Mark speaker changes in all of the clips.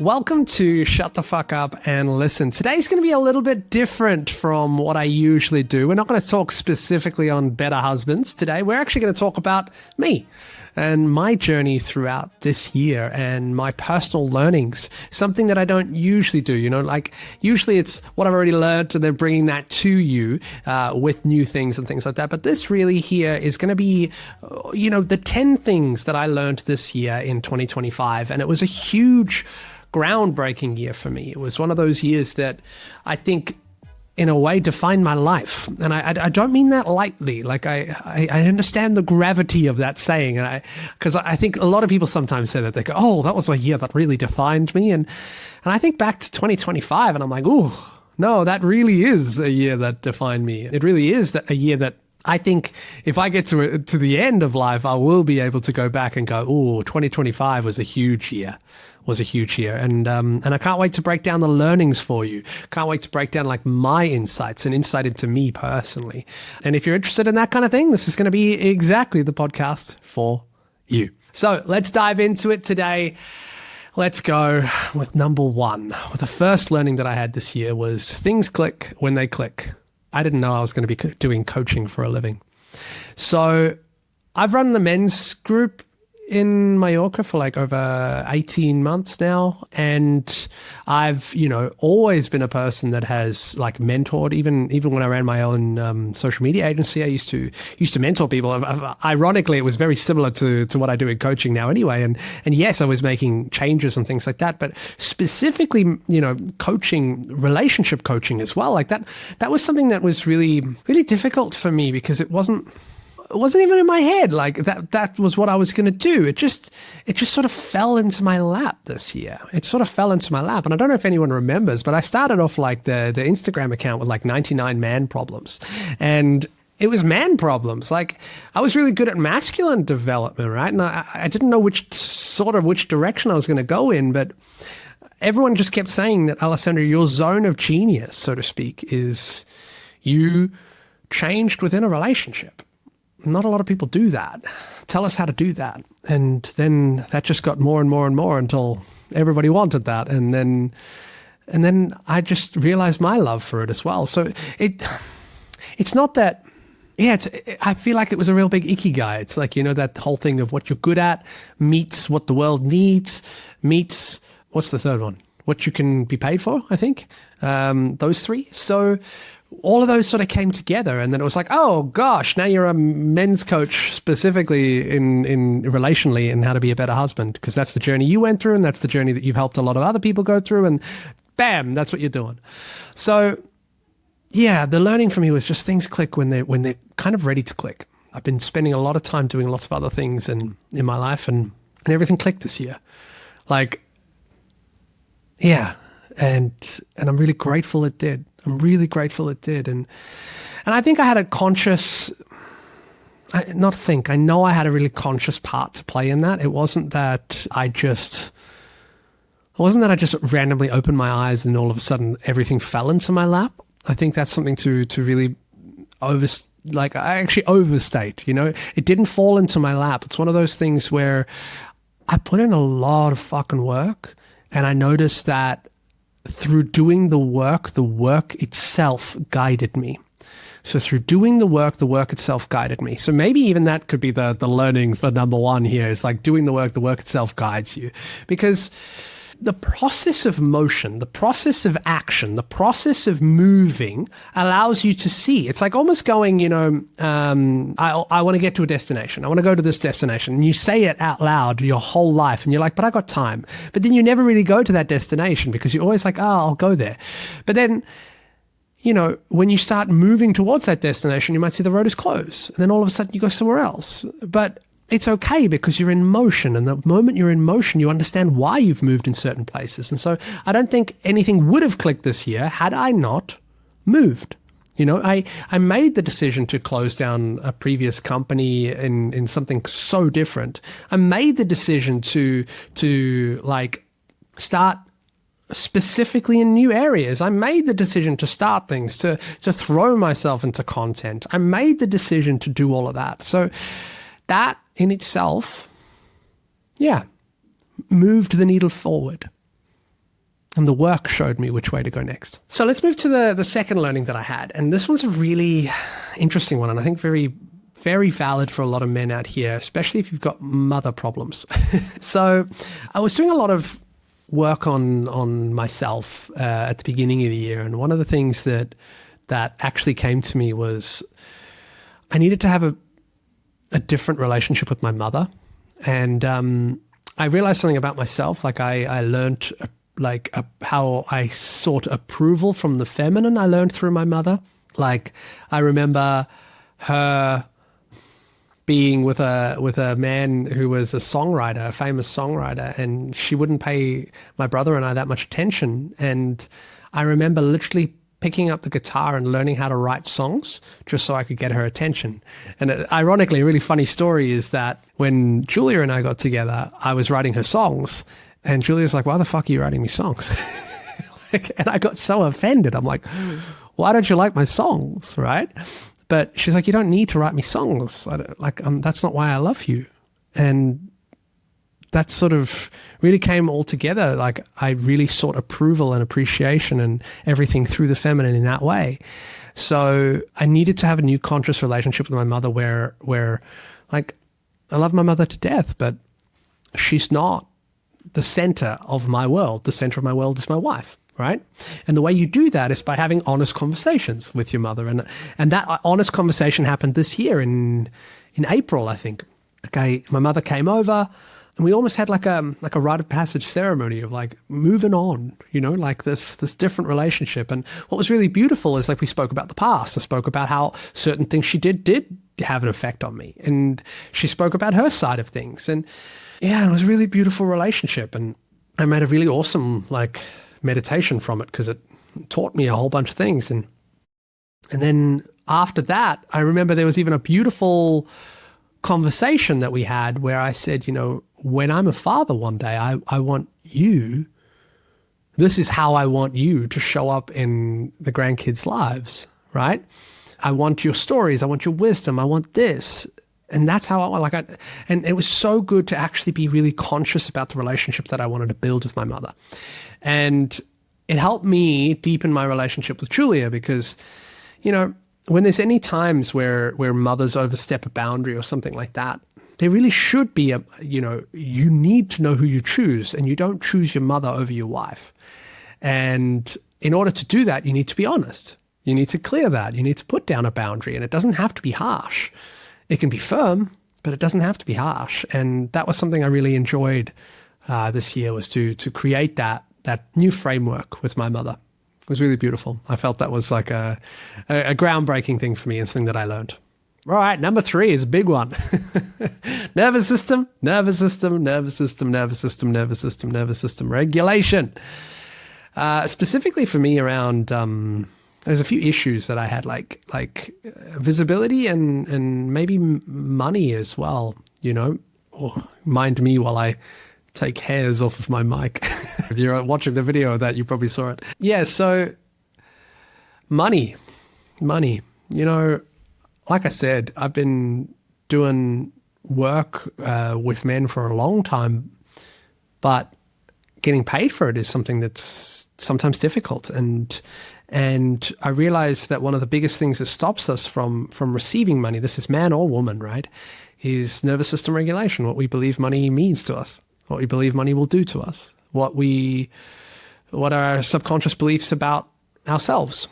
Speaker 1: Welcome to Shut the Fuck Up and Listen. Today's going to be a little bit different from what I usually do. We're not going to talk specifically on better husbands today. We're actually going to talk about me and my journey throughout this year and my personal learnings, something that I don't usually do. Like usually it's what I've already learned and then bringing that to you with new things and things like that. But this really here is going to be, the 10 things that I learned this year in 2025. And it was a huge groundbreaking year for me. It was one of those years that I think in a way defined my life. And I don't mean that lightly. Like I understand the gravity of that saying. Because I think a lot of people sometimes say that. They go, oh, that was a year that really defined me. And I think back to 2025 and I'm like, oh, no, that really is a year that defined me. It really is a year that I think if I get to the end of life, I will be able to go back and go, oh, 2025 was a huge year. And I can't wait to break down the learnings for you. Can't wait to break down like my insights and insight into me personally. And if you're interested in that kind of thing, this is going to be exactly the podcast for you. So let's dive into it today. Let's go with number one. The first learning that I had this year was things click when they click. I didn't know I was going to be doing coaching for a living. So I've run the men's group in Mallorca for like over 18 months now. And I've, always been a person that has like mentored, even when I ran my own social media agency, I used to mentor people. Ironically, it was very similar to what I do in coaching now anyway. And yes, I was making changes and things like that, but specifically, coaching, relationship coaching as well. Like that was something that was really, really difficult for me because it wasn't even in my head. Like that was what I was going to do. It just sort of fell into my lap this year. It sort of fell into my lap. And I don't know if anyone remembers, but I started off like the Instagram account with like 99 man problems. And it was man problems. Like I was really good at masculine development, right? And I didn't know which direction I was going to go in, but everyone just kept saying that, Alessandro, your zone of genius, so to speak, is you changed within a relationship. Not a lot of people do that. Tell us how to do that. And then that just got more and more and more until everybody wanted that. And then I just realized my love for it as well. So it's not that, I feel like it was a real big ikigai. It's like, that whole thing of what you're good at meets what the world needs, meets, what's the third one? What you can be paid for, I think. Those three. So all of those sort of came together, and then it was like, oh gosh, now you're a men's coach specifically in relationally and how to be a better husband, because that's the journey you went through and that's the journey that you've helped a lot of other people go through, and bam, that's what you're doing. So yeah, the learning for me was just things click when they're kind of ready to click. I've been spending a lot of time doing lots of other things in my life, and everything clicked this year. Like, yeah, and I'm really grateful it did. I'm really grateful it did. And I think I had a conscious, I know I had a really conscious part to play in that. It wasn't that I just randomly opened my eyes and all of a sudden everything fell into my lap. I think that's something to really I actually overstate, It didn't fall into my lap. It's one of those things where I put in a lot of fucking work, and I noticed that through doing the work itself guided me. So through doing the work itself guided me. So maybe even that could be the learning for number one here, is like doing the work itself guides you. Because the process of motion, the process of action, the process of moving allows you to see. It's like almost going, I want to get to a destination. I want to go to this destination. And you say it out loud your whole life. And you're like, but I got time. But then you never really go to that destination because you're always like, I'll go there. But then, when you start moving towards that destination, you might see the road is closed. And then all of a sudden you go somewhere else. But it's okay because you're in motion, and the moment you're in motion, you understand why you've moved in certain places. And so I don't think anything would have clicked this year had I not moved. I made the decision to close down a previous company in something so different. I made the decision to start specifically in new areas. I made the decision to start things, to throw myself into content. I made the decision to do all of that. So that in itself, moved the needle forward. And the work showed me which way to go next. So let's move to the second learning that I had. And this one's a really interesting one, and I think very, very valid for a lot of men out here, especially if you've got mother problems. So I was doing a lot of work on myself at the beginning of the year. And one of the things that actually came to me was I needed to have a different relationship with my mother. And I realized something about myself. Like I learned how I sought approval from the feminine. I learned through my mother. Like I remember her being with a man who was a songwriter, a famous songwriter, and she wouldn't pay my brother and I that much attention. And I remember literally picking up the guitar and learning how to write songs just so I could get her attention. And ironically, a really funny story is that when Julia and I got together, I was writing her songs, and Julia's like, "Why the fuck are you writing me songs?" And I got so offended. I'm like, "Why don't you like my songs?" Right? But she's like, "You don't need to write me songs. That's not why I love you." And that sort of really came all together. Like I really sought approval and appreciation and everything through the feminine in that way. So I needed to have a new conscious relationship with my mother where like I love my mother to death, but she's not the center of my world. The center of my world is my wife. Right? And the way you do that is by having honest conversations with your mother. And that honest conversation happened this year in April, I think. Okay, my mother came over and we almost had like a rite of passage ceremony of like moving on, like this different relationship. And what was really beautiful is like we spoke about the past. I spoke about how certain things she did have an effect on me. And she spoke about her side of things. And yeah, it was a really beautiful relationship. And I made a really awesome meditation from it because it taught me a whole bunch of things. And then after that, I remember there was even a beautiful conversation that we had where I said, when I'm a father one day, I want you, this is how I want you to show up in the grandkids' lives, right? I want your stories. I want your wisdom. I want this. And that's how and it was so good to actually be really conscious about the relationship that I wanted to build with my mother. And it helped me deepen my relationship with Julia because, when there's any times where mothers overstep a boundary or something like that, there really should be you need to know who you choose, and you don't choose your mother over your wife. And in order to do that, you need to be honest. You need to clear that. You need to put down a boundary, and it doesn't have to be harsh. It can be firm, but it doesn't have to be harsh. And that was something I really enjoyed this year, was to create that new framework with my mother. It was really beautiful. I felt that was like a groundbreaking thing for me and something that I learned. All right, number 3 is a big one. Nervous system, nervous system, nervous system, nervous system, nervous system, nervous system regulation. Specifically for me around... there's a few issues that I had, like visibility and maybe money as well, mind me while I take hairs off of my mic. If you're watching the video of that, you probably saw it. Yeah, so money. Like I said, I've been doing work with men for a long time, but getting paid for it is something that's sometimes difficult. And I realized that one of the biggest things that stops us from receiving money, this is man or woman, right, is nervous system regulation, what we believe money means to us, what we believe money will do to us, what are our subconscious beliefs about ourselves.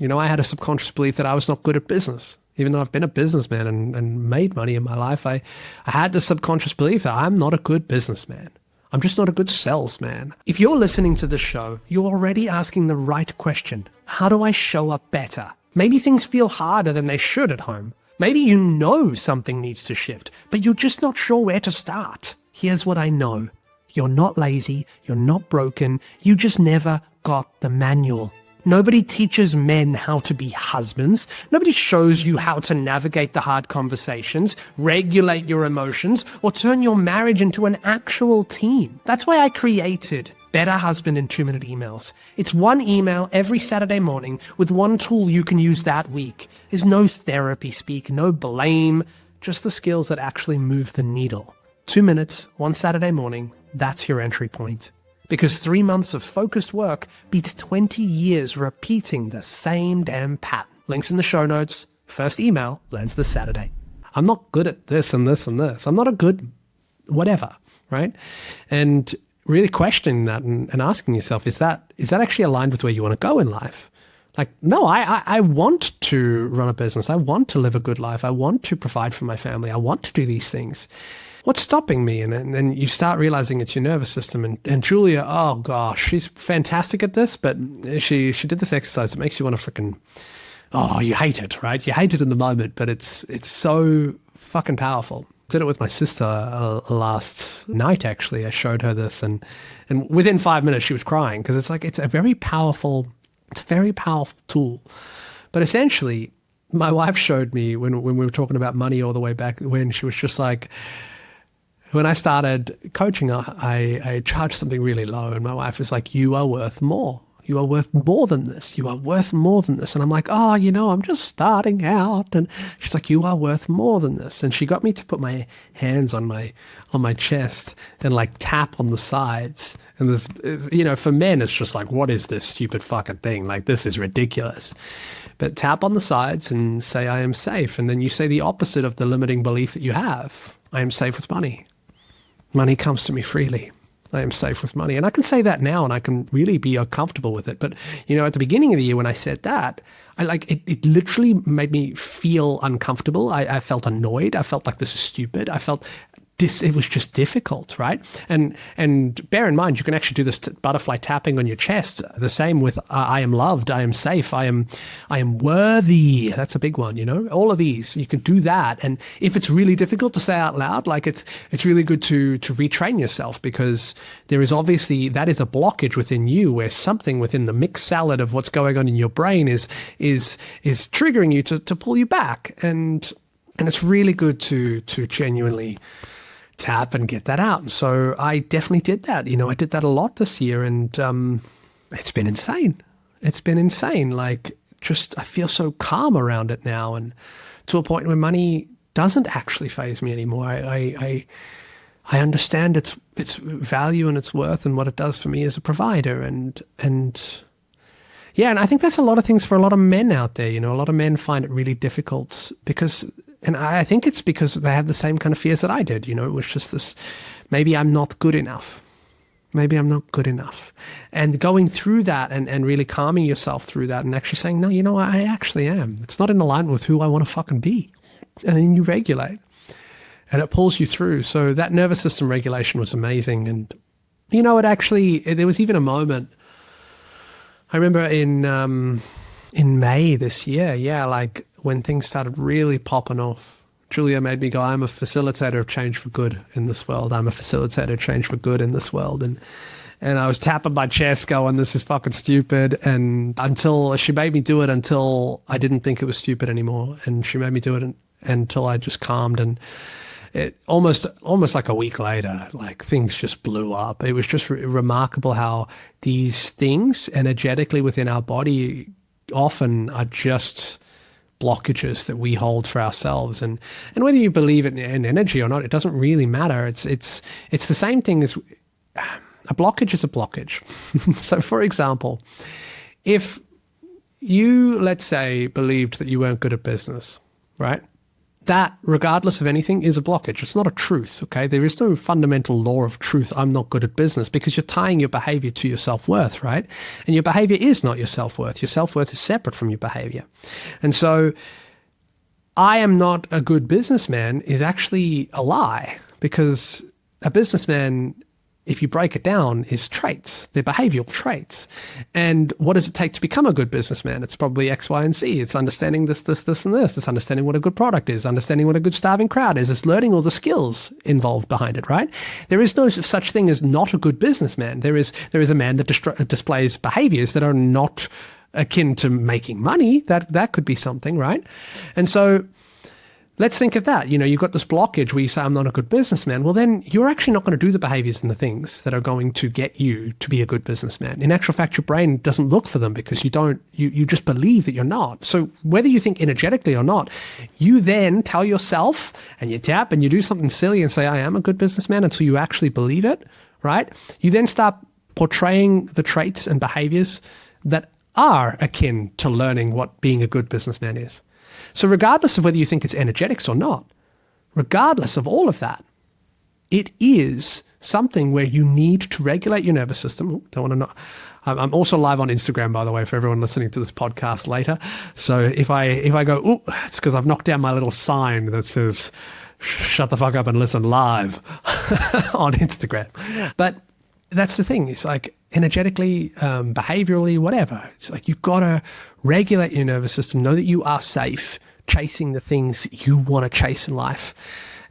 Speaker 1: I had a subconscious belief that I was not good at business. Even though I've been a businessman and made money in my life, I had the subconscious belief that I'm not a good businessman. I'm just not a good salesman. If you're listening to this show, you're already asking the right question. How do I show up better? Maybe things feel harder than they should at home. Maybe you know something needs to shift, but you're just not sure where to start. Here's what I know. You're not lazy. You're not broken. You just never got the manual. Nobody teaches men how to be husbands. Nobody shows you how to navigate the hard conversations, regulate your emotions, or turn your marriage into an actual team. That's why I created Better Husband in 2-Minute Emails. It's one email every Saturday morning with one tool you can use that week. There's no therapy speak, no blame, just the skills that actually move the needle. 2 minutes, one Saturday morning, that's your entry point. Because 3 months of focused work beats 20 years repeating the same damn pattern. Links in the show notes. First email lands this Saturday. I'm not good at this and this and this. I'm not a good whatever, right? And really questioning that and asking yourself, is that actually aligned with where you want to go in life? Like, no, I want to run a business. I want to live a good life. I want to provide for my family. I want to do these things. What's stopping me? And then you start realizing it's your nervous system. And Julia, oh gosh, she's fantastic at this, but she did this exercise that makes you want to freaking, oh, you hate it, right? You hate it in the moment, but it's so fucking powerful. I did it with my sister last night, actually. I showed her this, and within 5 minutes she was crying, because it's a very powerful tool. But essentially, my wife showed me when we were talking about money all the way back when, she was just like, when I started coaching, I charged something really low, and my wife was like, you are worth more. You are worth more than this. You are worth more than this. And I'm like, oh, I'm just starting out. And she's like, you are worth more than this. And she got me to put my hands on my chest and like tap on the sides. And this, for men, it's just like, what is this stupid fucking thing? Like, this is ridiculous. But tap on the sides and say, I am safe. And then you say the opposite of the limiting belief that you have. I am safe with money. Money comes to me freely. I am safe with money. And I can say that now, and I can really be comfortable with it. But, at the beginning of the year when I said that, it literally made me feel uncomfortable. I felt annoyed. I felt like this is stupid. I felt it was just difficult, right? And bear in mind, you can actually do this butterfly tapping on your chest. The same with I am loved, I am safe, I am worthy. That's a big one, All of these, you can do that. And if it's really difficult to say out loud, like it's really good to retrain yourself, because there is obviously, that is a blockage within you, where something within the mixed salad of what's going on in your brain is triggering you to pull you back. And it's really good to genuinely tap and get that out. And so I definitely did that. I did that a lot this year, and it's been insane. It's been insane. Like, just I feel so calm around it now, and to a point where money doesn't actually faze me anymore. I understand its value and its worth and what it does for me as a provider, and yeah, and I think that's a lot of things for a lot of men out there. A lot of men find it really difficult because. And I think it's because they have the same kind of fears that I did. It was just this, maybe I'm not good enough. Maybe I'm not good enough. And going through that and really calming yourself through that and actually saying, no, I actually am. It's not in alignment with who I want to fucking be. And then you regulate. And it pulls you through. So that nervous system regulation was amazing. And, there was even a moment, I remember in May this year, like, when things started really popping off, Julia made me go, I'm a facilitator of change for good in this world. I'm a facilitator of change for good in this world. And I was tapping my chest going, this is fucking stupid. And until she made me do it until I didn't think it was stupid anymore. And she made me do it until I just calmed. And it almost like a week later, like things just blew up. It was just remarkable how these things energetically within our body often are just blockages that we hold for ourselves, and whether you believe in energy or not, it doesn't really matter. It's the same thing as a blockage is a blockage. So, for example, if you, let's say, believed that you weren't good at business, right? That, regardless of anything, is a blockage. It's not a truth, okay? There is no fundamental law of truth, I'm not good at business, because you're tying your behavior to your self-worth, right? And your behavior is not your self-worth. Your self-worth is separate from your behavior. And so I am not a good businessman is actually a lie, because a businessman, if you break it down, is traits. They're behavioral traits. And what does it take to become a good businessman? It's probably X, Y, and Z. It's understanding this, and this. It's understanding what a good product is, understanding what a good starving crowd is. It's learning all the skills involved behind it, right? There is no such thing as not a good businessman. There is a man that displays behaviors that are not akin to making money. That could be something, right? And so let's think of that. You've got this blockage where you say, I'm not a good businessman. Well, then you're actually not going to do the behaviors and the things that are going to get you to be a good businessman. In actual fact, your brain doesn't look for them because you just believe that you're not. So whether you think energetically or not, you then tell yourself and you tap and you do something silly and say, I am a good businessman, until you actually believe it, right? You then start portraying the traits and behaviors that are akin to learning what being a good businessman is. So regardless of whether you think it's energetics or not, regardless of all of that, it is something where you need to regulate your nervous system. Don't want to know. I'm also live on Instagram, by the way, for everyone listening to this podcast later. So if I go, ooh, it's because I've knocked down my little sign that says, shut the fuck up and listen live on Instagram. But that's the thing. It's like energetically, behaviorally, whatever. It's like you've got to regulate your nervous system, know that you are safe chasing the things you want to chase in life,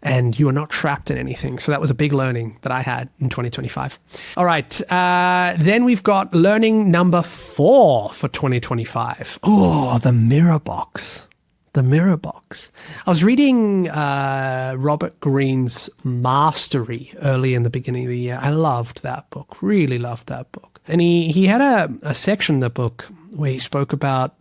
Speaker 1: and you are not trapped in anything. So that was a big learning that I had in 2025. All right. Then we've got learning number 4 for 2025. Oh, the mirror box. The mirror box. I was reading Robert Greene's Mastery early in the beginning of the year. I loved that book, really loved that book. And he had a section in the book where he spoke about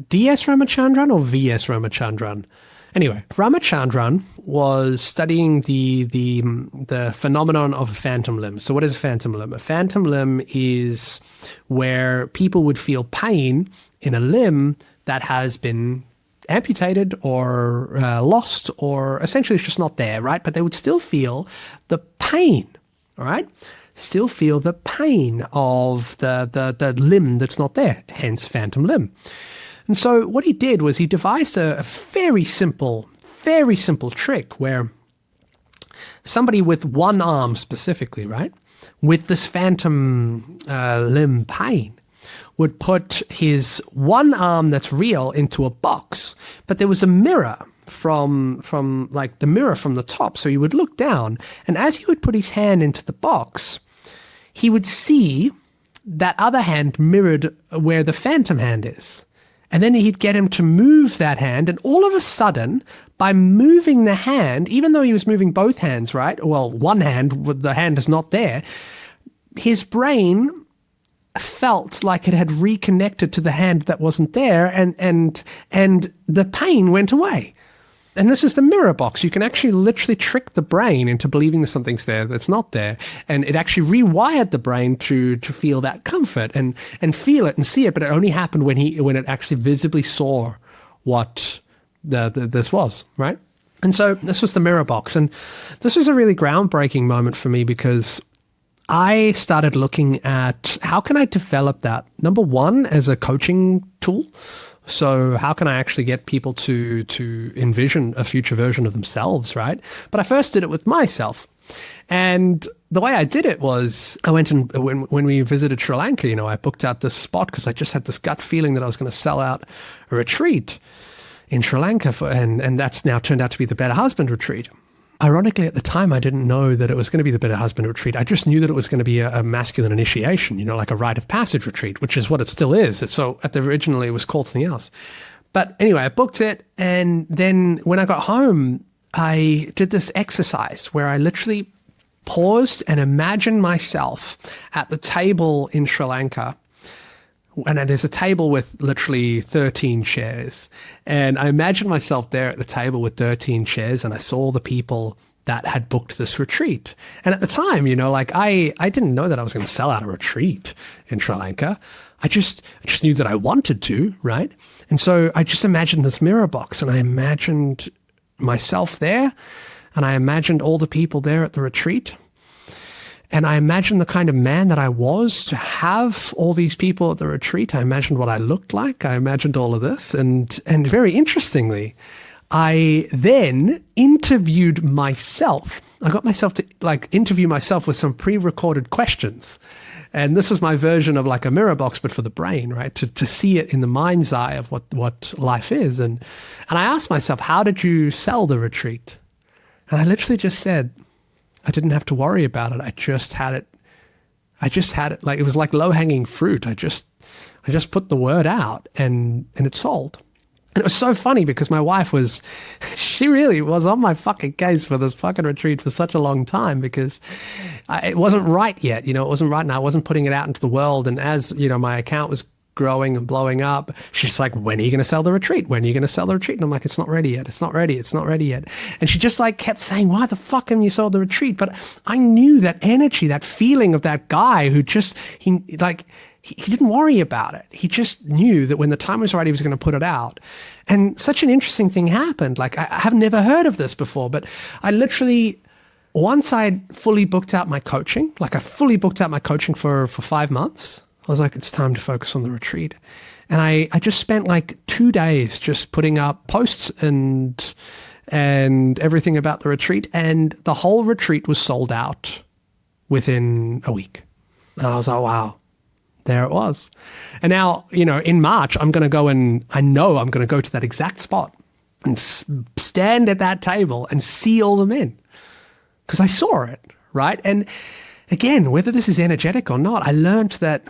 Speaker 1: D.S. Ramachandran or V.S. Ramachandran. Anyway, Ramachandran was studying the phenomenon of a phantom limb. So what is a phantom limb? A phantom limb is where people would feel pain in a limb that has been amputated or lost, or essentially it's just not there, right? But they would still feel the pain, all right? Still feel the pain of the limb that's not there, hence phantom limb. And so what he did was he devised a very simple trick where somebody with one arm specifically, right, with this phantom limb pain, would put his one arm that's real into a box, but there was a mirror from like the mirror from the top. So he would look down, and as he would put his hand into the box, he would see that other hand mirrored where the phantom hand is. And then he'd get him to move that hand, and all of a sudden, by moving the hand, even though he was moving both hands, right? Well, one hand, the hand is not there, his brain felt like it had reconnected to the hand that wasn't there, and the pain went away. And this is the mirror box. You can actually literally trick the brain into believing that something's there that's not there. And it actually rewired the brain to feel that comfort and feel it and see it. But it only happened when it actually visibly saw what this was, right? And so this was the mirror box. And this was a really groundbreaking moment for me because I started looking at how can I develop that, number one, as a coaching tool. So how can I actually get people to envision a future version of themselves, right? But I first did it with myself. And the way I did it was I went and when we visited Sri Lanka, I booked out this spot because I just had this gut feeling that I was going to sell out a retreat in Sri Lanka and that's now turned out to be the Better Husband retreat. Ironically, at the time, I didn't know that it was going to be the Better Husband retreat. I just knew that it was going to be a masculine initiation, like a rite of passage retreat, which is what it still is. Originally it was called something else. But anyway, I booked it. And then when I got home, I did this exercise where I literally paused and imagined myself at the table in Sri Lanka. And there's a table with literally 13 chairs. And I imagined myself there at the table with 13 chairs, and I saw the people that had booked this retreat. And at the time, I didn't know that I was going to sell out a retreat in Sri Lanka. I just knew that I wanted to, right? And so I just imagined this mirror box, and I imagined myself there, and I imagined all the people there at the retreat. And I imagined the kind of man that I was to have all these people at the retreat. I imagined what I looked like. I imagined all of this. And very interestingly, I then interviewed myself. I got myself to interview myself with some pre-recorded questions. And this is my version of like a mirror box, but for the brain, right? To see it in the mind's eye of what life is. And I asked myself, how did you sell the retreat? And I literally just said, I didn't have to worry about it. I just had it. Like it was like low-hanging fruit. I just put the word out and it sold. And it was so funny because my wife she really was on my fucking case for this fucking retreat for such a long time because it wasn't right yet. It wasn't right, and I wasn't putting it out into the world. And as my account was growing and blowing up. She's like, when are you going to sell the retreat? When are you going to sell the retreat? And I'm like, it's not ready yet. It's not ready. It's not ready yet. And she just like kept saying, why the fuck haven't you sold the retreat? But I knew that energy, that feeling of that guy who just, he didn't worry about it. He just knew that when the time was right, he was going to put it out. And such an interesting thing happened. Like, I have never heard of this before, but I literally, once I'd fully booked out my coaching, like I fully booked out my coaching for 5 months, I was like, it's time to focus on the retreat. And I just spent like 2 days just putting up posts and everything about the retreat. And the whole retreat was sold out within a week. And I was like, wow. There it was. And now, in March, I know I'm going to go to that exact spot and stand at that table and see all the men because I saw it, right? And again, whether this is energetic or not, I learned that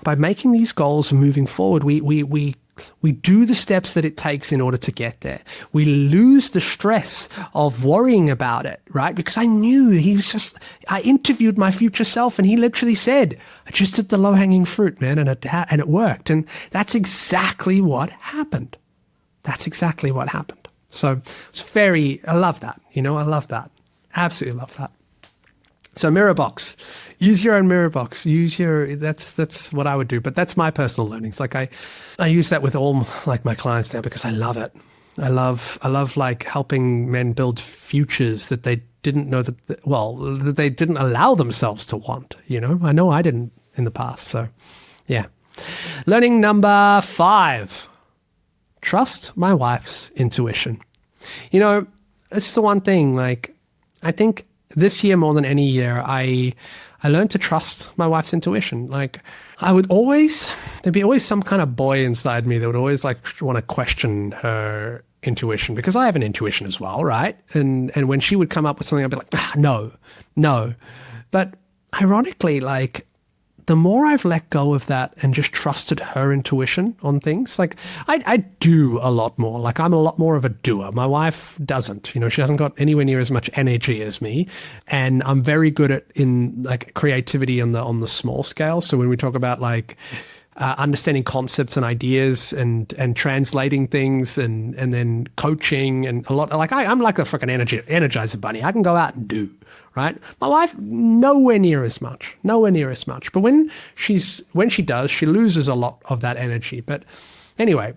Speaker 1: by making these goals and moving forward, we do the steps that it takes in order to get there. We lose the stress of worrying about it, right? Because I knew I interviewed my future self and he literally said, I just took the low-hanging fruit, man, and it worked. And that's exactly what happened. That's exactly what happened. So I love that. I love that. Absolutely love that. So mirror box, use your own mirror box, that's what I would do. But that's my personal learnings. Like I use that with all like my clients now because I love it. I love like helping men build futures that they didn't know that they didn't allow themselves to want, I know I didn't in the past. So yeah. Learning number 5, trust my wife's intuition. This is the one thing, like, I think this year more than any year, I learned to trust my wife's intuition. Like there'd be always some kind of boy inside me that would always like want to question her intuition because I have an intuition as well, right? And when she would come up with something, I'd be like, no. But ironically, like the more I've let go of that and just trusted her intuition on things, like I do a lot more. Like I'm a lot more of a doer. My wife doesn't, she hasn't got anywhere near as much energy as me. And I'm very good at in like creativity on the small scale. So when we talk about like understanding concepts and ideas and translating things and then coaching and a lot, like I'm like a freaking energizer bunny. I can go out and do. Right? My wife, nowhere near as much. But when she does, she loses a lot of that energy. But anyway,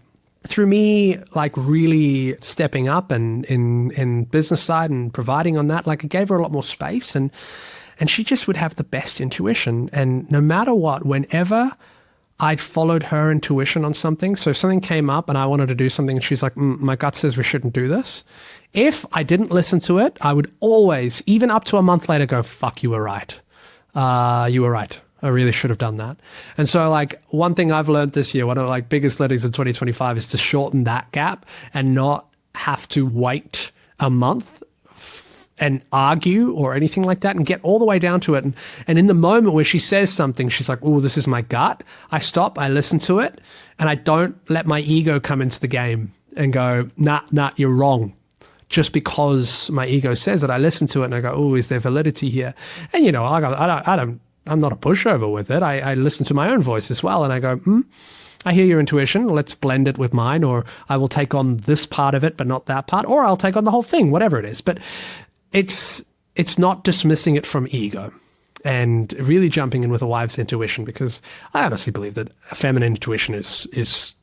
Speaker 1: through me like really stepping up and in business side and providing on that, like I gave her a lot more space and she just would have the best intuition. And no matter what, whenever I'd followed her intuition on something. So if something came up and I wanted to do something and she's like, my gut says we shouldn't do this. If I didn't listen to it, I would always, even up to a month later, go, fuck, you were right. You were right. I really should have done that. And so like one thing I've learned this year, one of like biggest learnings of 2025 is to shorten that gap and not have to wait a month and argue or anything like that and get all the way down to it. And in the moment where she says something, she's like, oh, this is my gut. I stop, I listen to it, and I don't let my ego come into the game and go, nah, you're wrong. Just because my ego says it, I listen to it and I go, oh, is there validity here? And I'm not a pushover with it. I listen to my own voice as well. And I go, I hear your intuition. Let's blend it with mine, or I will take on this part of it, but not that part, or I'll take on the whole thing, whatever it is. But it's not dismissing it from ego and really jumping in with a wife's intuition, because I honestly believe that a feminine intuition is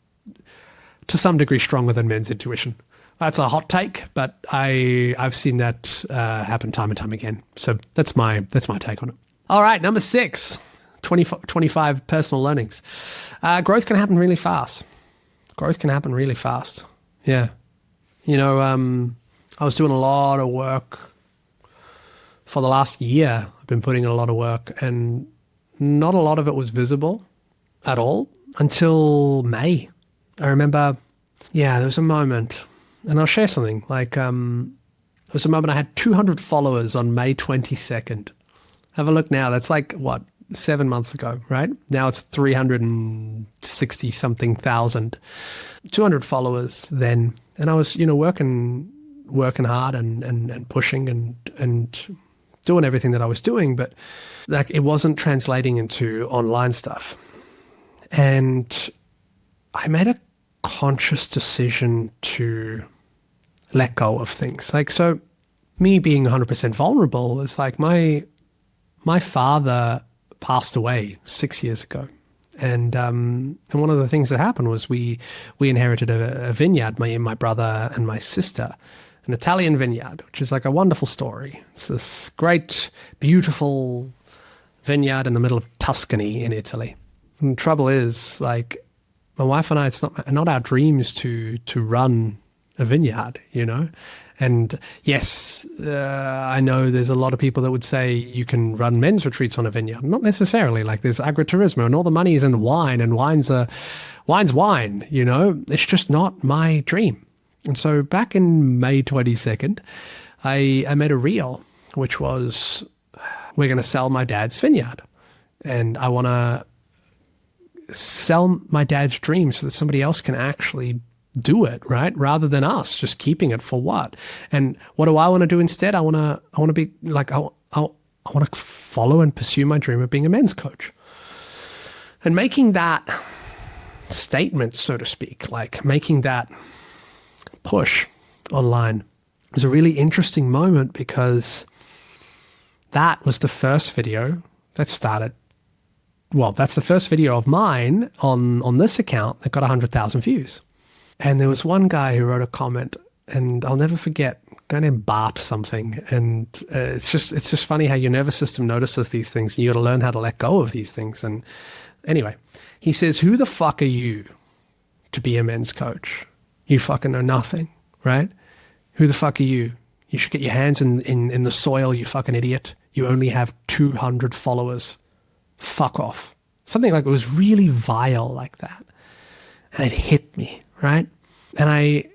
Speaker 1: to some degree stronger than men's intuition. That's a hot take, but I've seen that happen time and time again. So that's my take on it. All right, number 6, 25 personal learnings. Growth can happen really fast. Yeah. I was doing a lot of work for the last year. I've been putting in a lot of work, and not a lot of it was visible at all until May. I remember, there was a moment, and I'll share something. Like, there was a moment I had 200 followers on May 22nd. Have a look now. That's like, 7 months ago, right? Now it's 360 something thousand. 200 followers then. And I was, working hard and pushing and doing everything that I was doing, but like it wasn't translating into online stuff. And I made a conscious decision to let go of things. Like, so me being 100% vulnerable is like my father passed away 6 years ago. And one of the things that happened was we inherited a vineyard, my brother and my sister, an Italian vineyard, which is like a wonderful story. It's this great, beautiful vineyard in the middle of Tuscany in Italy. And the trouble is, like, my wife and I, it's not our dreams to run a vineyard, you know? And yes, I know there's a lot of people that would say you can run men's retreats on a vineyard. Not necessarily. Like, there's agriturismo and all the money is in wine, and wine's wine, you know? It's just not my dream. And so back in May 22nd, I made a reel, which was, we're going to sell my dad's vineyard. And I want to sell my dad's dream so that somebody else can actually do it, right? Rather than us just keeping it for what? And what do I want to do instead? I want to be like, I want to follow and pursue my dream of being a men's coach. And making that statement, so to speak, like making that push online was a really interesting moment, because that was the first video that started. Well, that's the first video of mine on this account that got 100,000 views. And there was one guy who wrote a comment, and I'll never forget, a guy named Bart something. And it's just funny how your nervous system notices these things, and you got to learn how to let go of these things. And anyway, he says, "Who the fuck are you to be a men's coach? You fucking know nothing, right? Who the fuck are you? You should get your hands in the soil, you fucking idiot. You only have 200 followers. Fuck off." Something like, it was really vile like that. And it hit me, right? And I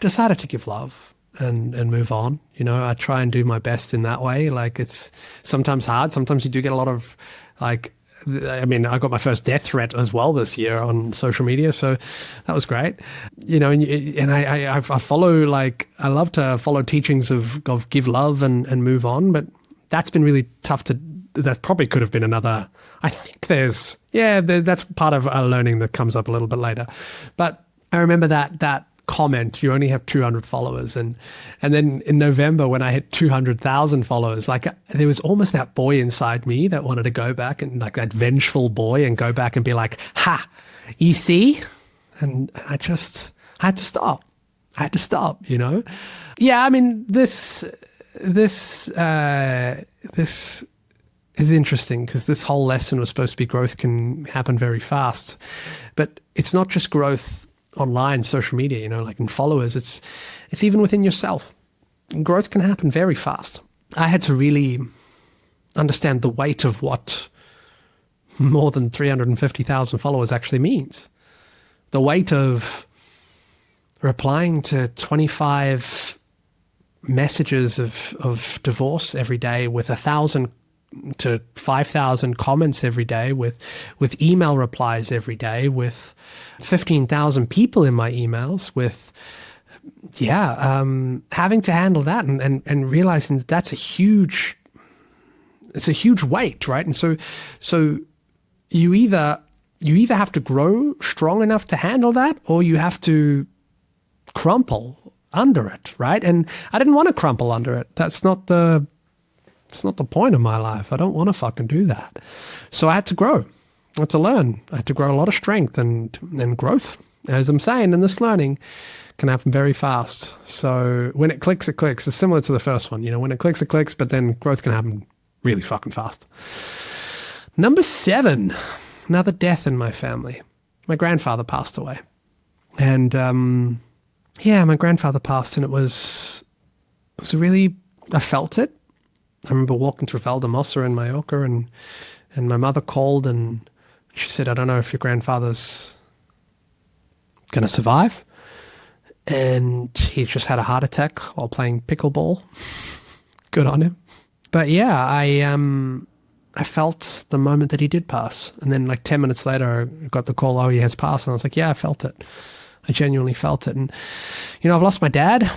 Speaker 1: decided to give love and move on. You know, I try and do my best in that way. Like, it's sometimes hard. Sometimes you do get a lot of, like, I mean, I got my first death threat as well this year on social media, so that was great. You know, and I follow, like, I love to follow teachings of give love and move on, but that's been really tough to, that probably could have been another, I think that's part of a learning that comes up a little bit later. But I remember that comment, you only have 200 followers. And then in November, when I hit 200,000 followers, like, there was almost that boy inside me that wanted to go back, and like that vengeful boy, and go back and be like, "Ha, you see?" And I had to stop. I had to stop, you know? Yeah, I mean, this is interesting, because this whole lesson was supposed to be growth can happen very fast. But it's not just growth online, social media, you know, like in followers, it's even within yourself. Growth can happen very fast. I had to really understand the weight of what more than 350,000 followers actually means. The weight of replying to 25 messages of divorce every day, with 1,000 to 5,000 comments every day, with email replies every day, with 15,000 people in my emails, with having to handle that and realizing that that's a huge weight, right? And so you either have to grow strong enough to handle that, or you have to crumple under it, right? And I didn't want to crumple under it. It's not the point of my life. I don't want to fucking do that. So I had to grow. I had to learn. I had to grow a lot of strength and growth. As I'm saying, and this learning can happen very fast. So when it clicks, it clicks. It's similar to the first one. You know, when it clicks, it clicks, but then growth can happen really fucking fast. Number 7, another death in my family. My grandfather passed away. And my grandfather passed, and it was really, I felt it. I remember walking through Valdemossa in Mallorca, and my mother called, and she said, "I don't know if your grandfather's going to survive." And he just had a heart attack while playing pickleball. Good on him. But yeah, I felt the moment that he did pass. And then like 10 minutes later, I got the call, "Oh, he has passed." And I was like, yeah, I felt it. I genuinely felt it. And, you know, I've lost my dad.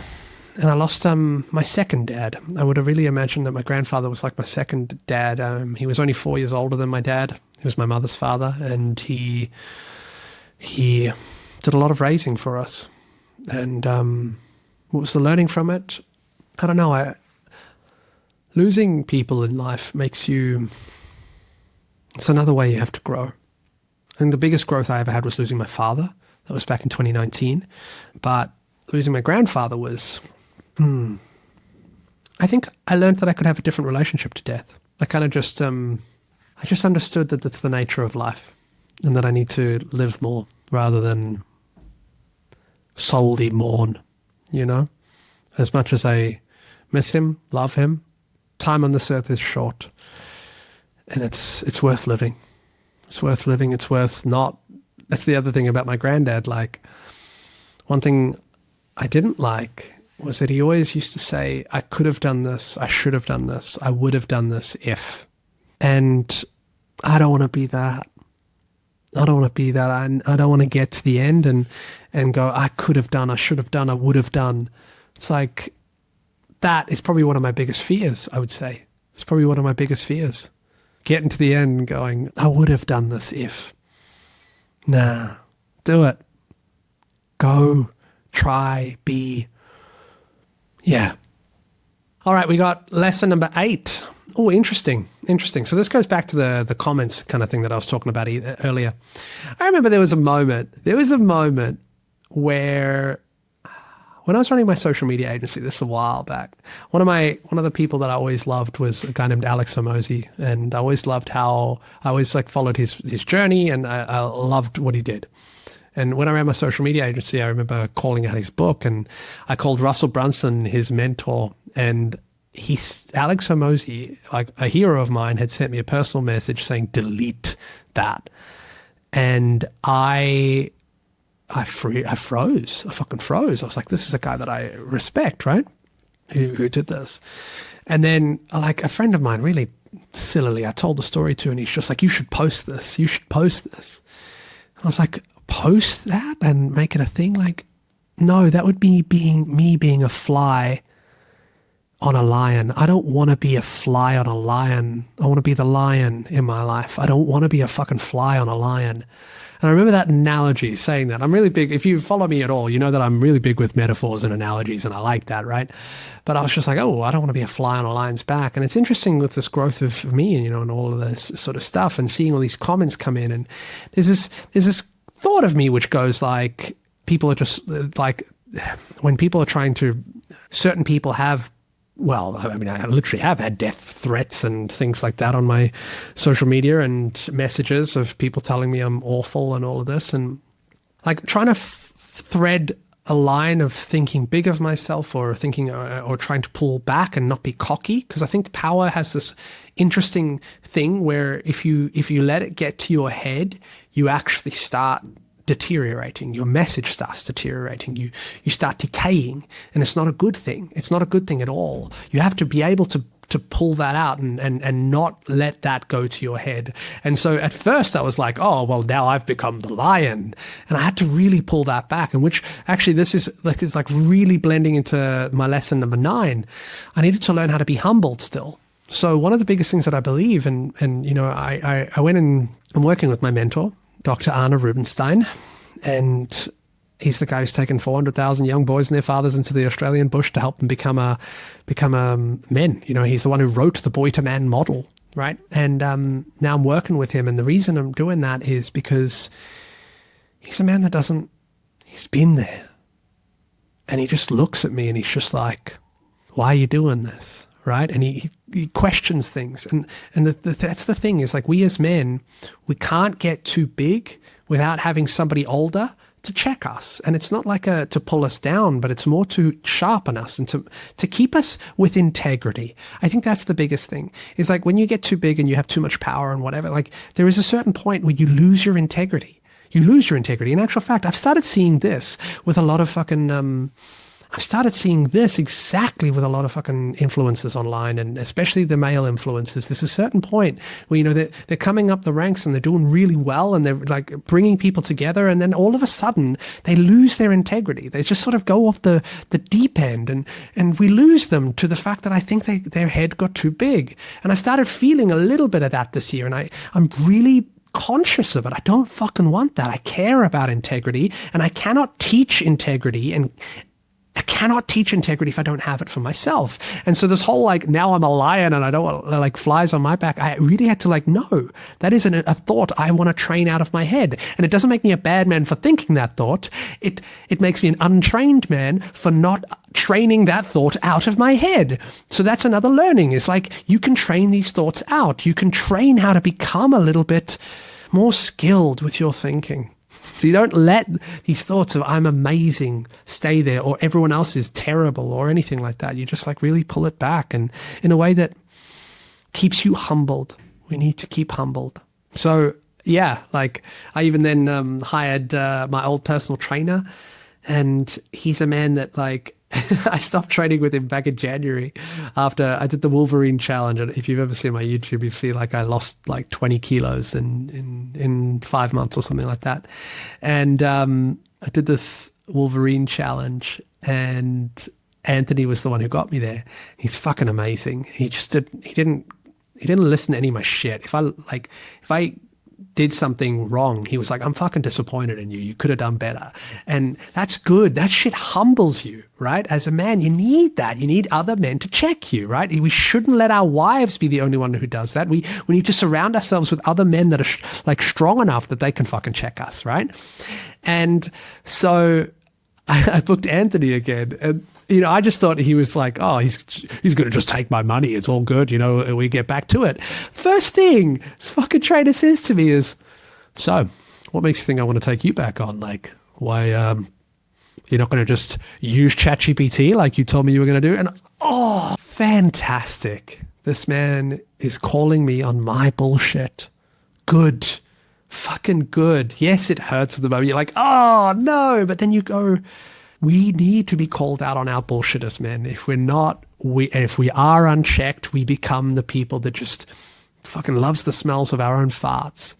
Speaker 1: And I lost my second dad. I would have really imagined that my grandfather was like my second dad. He was only 4 years older than my dad. He was my mother's father, and he did a lot of raising for us. And what was the learning from it? I don't know. Losing people in life makes you... It's another way you have to grow. And the biggest growth I ever had was losing my father. That was back in 2019. But losing my grandfather was... I think I learned that I could have a different relationship to death. I kind of just... I just understood that that's the nature of life and that I need to live more rather than solely mourn, you know? As much as I miss him, love him, time on this earth is short. And it's worth living. It's worth living. It's worth not... That's the other thing about my granddad. Like, one thing I didn't like was that he always used to say, I could have done this, I should have done this, I would have done this if. And I don't want to be that. I don't want to be that. I don't want to get to the end and go, I could have done, I should have done, I would have done. It's like, that is probably one of my biggest fears, I would say. It's probably one of my biggest fears. Getting to the end and going, I would have done this if. Nah, do it. Go, try, be. Yeah. All right, we got lesson number 8. Oh, interesting. So this goes back to the comments kind of thing that I was talking about earlier. I remember there was a moment where when I was running my social media agency, this is a while back, one of the people that I always loved was a guy named Alex Hormozi, and I always loved how I always like followed his journey, and I loved what he did. And when I ran my social media agency, I remember calling out his book, and I called Russell Brunson his mentor, and Alex Hormozi, like a hero of mine, had sent me a personal message saying, delete that. And I froze. I fucking froze. I was like, this is a guy that I respect, right? Who did this? And then, like, a friend of mine, really sillily, I told the story to, and he's just like, you should post this. You should post this. I was like, post that and make it a thing? Like, no, that would be me being a fly on a lion. I don't want to be a fly on a lion. I want to be the lion in my life. I don't want to be a fucking fly on a lion. And I remember that analogy, saying that. I'm really big, if you follow me at all, you know that I'm really big with metaphors and analogies, and I like that, right? But I was just like, oh, I don't want to be a fly on a lion's back. And it's interesting with this growth of me, and, you know, and all of this sort of stuff, and seeing all these comments come in. And there's this thought of me which goes like, people are just like, when people are trying to, certain people have, well, I mean, I literally have had death threats and things like that on my social media, and messages of people telling me I'm awful and all of this, and like trying to thread a line of thinking big of myself, or thinking or trying to pull back and not be cocky, because I think power has this interesting thing where if you let it get to your head, you actually start deteriorating. Your message starts deteriorating. You start decaying, and it's not a good thing. It's not a good thing at all. You have to be able to pull that out and not let that go to your head. And so at first I was like, oh, well, now I've become the lion, and I had to really pull that back. And which actually this is like really blending into my lesson number 9. I needed to learn how to be humbled still. So one of the biggest things that I believe, and you know, I went and I'm working with my mentor, Dr. Arne Rubinstein, and he's the guy who's taken 400,000 young boys and their fathers into the Australian bush to help them become men. You know, he's the one who wrote the boy to man model, right? And now I'm working with him, and the reason I'm doing that is because he's a man that he's been there, and he just looks at me and he's just like, why are you doing this? Right? And he questions things. And that's the thing, is like, we as men, we can't get too big without having somebody older to check us. And it's not like to pull us down, but it's more to sharpen us and to keep us with integrity. I think that's the biggest thing, is like, when you get too big and you have too much power and whatever, like, there is a certain point where you lose your integrity. You lose your integrity. In actual fact, I've started seeing this with a lot of fucking... I've started seeing this exactly with a lot of fucking influencers online, and especially the male influencers. There's a certain point where, you know, they're coming up the ranks and they're doing really well, and they're like bringing people together, and then all of a sudden they lose their integrity. They just sort of go off the deep end, and we lose them to the fact that I think their head got too big. And I started feeling a little bit of that this year, and I'm really conscious of it. I don't fucking want that. I care about integrity, and I cannot teach integrity, and I cannot teach integrity if I don't have it for myself. And so this whole like, now I'm a lion and I don't want like flies on my back, I really had to like, no, that isn't a thought I want to train out of my head. And it doesn't make me a bad man for thinking that thought. It makes me an untrained man for not training that thought out of my head. So that's another learning, is like, you can train these thoughts out. You can train how to become a little bit more skilled with your thinking. So you don't let these thoughts of I'm amazing stay there, or everyone else is terrible or anything like that. You just like really pull it back, and in a way that keeps you humbled. We need to keep humbled. So yeah, like I even then hired my old personal trainer, and he's a man that like, I stopped training with him back in January after I did the Wolverine challenge. And if you've ever seen my YouTube, you see like I lost like 20 kilos in 5 months or something like that. And I did this Wolverine challenge, and Anthony was the one who got me there. He's fucking amazing. He didn't listen to any of my shit. If I did something wrong, he was like, I'm fucking disappointed in you. You could have done better. And that's good. That shit humbles you, right? As a man, you need that. You need other men to check you, right? We shouldn't let our wives be the only one who does that. We need to surround ourselves with other men that are like strong enough that they can fucking check us, right? And so I booked Anthony again, and I just thought he was like, oh, he's going to just take my money. It's all good. We get back to it. First thing this fucking trainer says to me is, so what makes you think I want to take you back on? Like, why, you're not going to just use ChatGPT like you told me you were going to do? And oh, fantastic. This man is calling me on my bullshit. Good. Fucking good. Yes, it hurts at the moment. You're like, oh no. But then you go, we need to be called out on our bullshit as men. If we're not, if we are unchecked, we become the people that just fucking loves the smells of our own farts.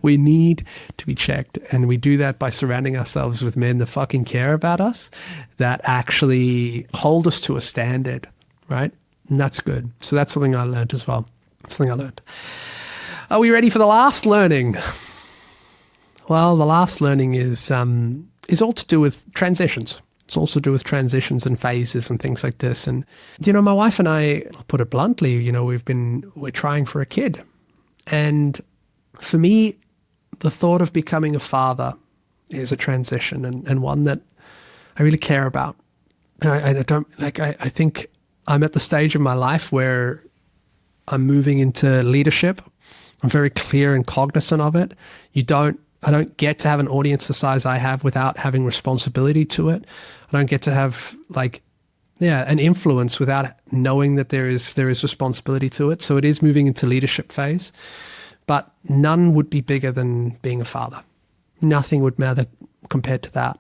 Speaker 1: We need to be checked. And we do that by surrounding ourselves with men that fucking care about us, that actually hold us to a standard, right? And that's good. So that's something I learned as well. That's something I learned. Are we ready for the last learning? Well, the last learning is all to do with transitions. It's also to do with transitions and phases and things like this. And, my wife and I, I'll put it bluntly, we're trying for a kid. And for me, the thought of becoming a father is a transition, and one that I really care about. And I think I'm at the stage of my life where I'm moving into leadership. I'm very clear and cognizant of it. I don't get to have an audience the size I have without having responsibility to it. I don't get to have an influence without knowing that there is responsibility to it. So it is moving into leadership phase, but none would be bigger than being a father. Nothing would matter compared to that.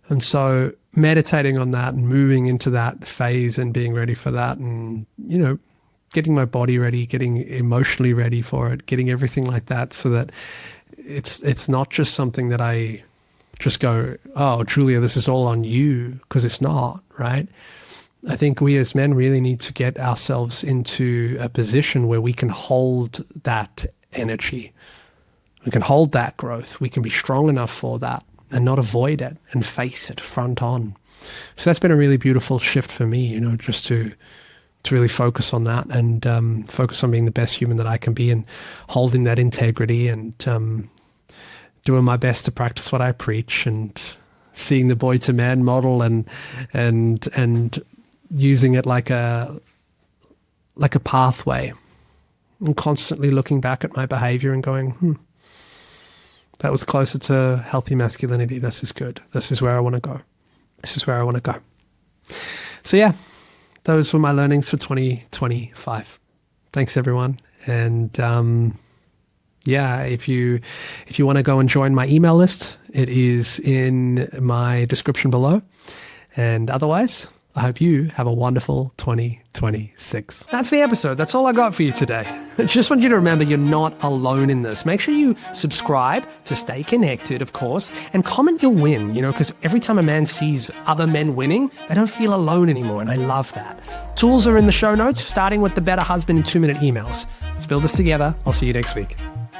Speaker 1: And so meditating on that and moving into that phase and being ready for that, and, getting my body ready, getting emotionally ready for it, getting everything like that, so that it's not just something that I just go, oh, Julia, this is all on you, because it's not, right? I think we as men really need to get ourselves into a position where we can hold that energy. We can hold that growth. We can be strong enough for that and not avoid it and face it front on. So that's been a really beautiful shift for me, just to really focus on that and focus on being the best human that I can be, and holding that integrity, and doing my best to practice what I preach, and seeing the boy to man model, and using it like a pathway, and constantly looking back at my behavior and going, that was closer to healthy masculinity. This is good. This is where I want to go. This is where I want to go. So yeah, those were my learnings for 2025. Thanks, everyone. And if you want to go and join my email list, it is in my description below. And otherwise, I hope you have a wonderful 2026. That's the episode. That's all I got for you today. I just want you to remember you're not alone in this. Make sure you subscribe to stay connected, of course, and comment your win, because every time a man sees other men winning, they don't feel alone anymore, and I love that. Tools are in the show notes, starting with the Better Husband in 2-minute emails. Let's build this together. I'll see you next week.